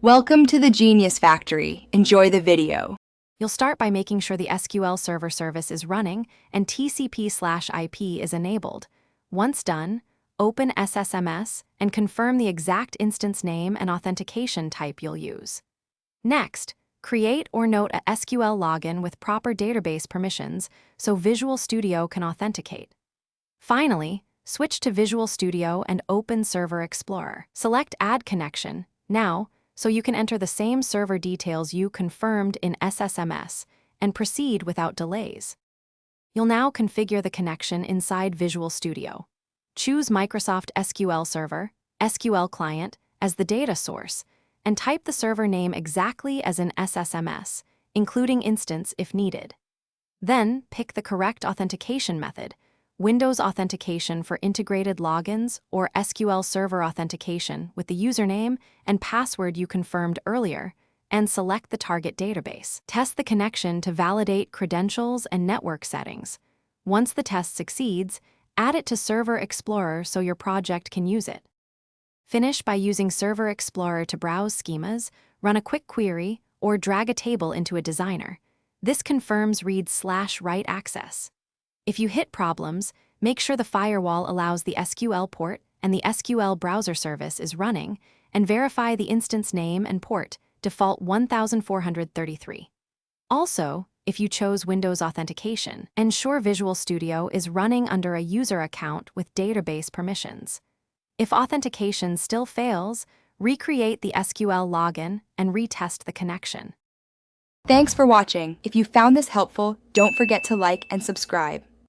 Welcome to the Genius Factory. Enjoy the video. You'll start by making sure the SQL Server service is running and TCP/IP is enabled. Once done, open SSMS and confirm the exact instance name and authentication type you'll use. Next, create or note a SQL login with proper database permissions so Visual Studio can authenticate. Finally, switch to Visual Studio and open Server Explorer. Select Add Connection now so you can enter the same server details you confirmed in SSMS and proceed without delays. You'll now configure the connection inside Visual Studio. Choose Microsoft SQL Server, SQL Client, as the data source, and type the server name exactly as in SSMS, including instance if needed. Then pick the correct authentication method, Windows Authentication for integrated logins or SQL Server Authentication with the username and password you confirmed earlier, and select the target database. Test the connection to validate credentials and network settings. Once the test succeeds, add it to Server Explorer so your project can use it. Finish by using Server Explorer to browse schemas, run a quick query, or drag a table into a designer. This confirms read/write access. If you hit problems, make sure the firewall allows the SQL port and the SQL browser service is running, and verify the instance name and port, default 1433. Also, if you chose Windows Authentication, ensure Visual Studio is running under a user account with database permissions. If authentication still fails, recreate the SQL login and retest the connection. Thanks for watching. If you found this helpful, don't forget to like and subscribe.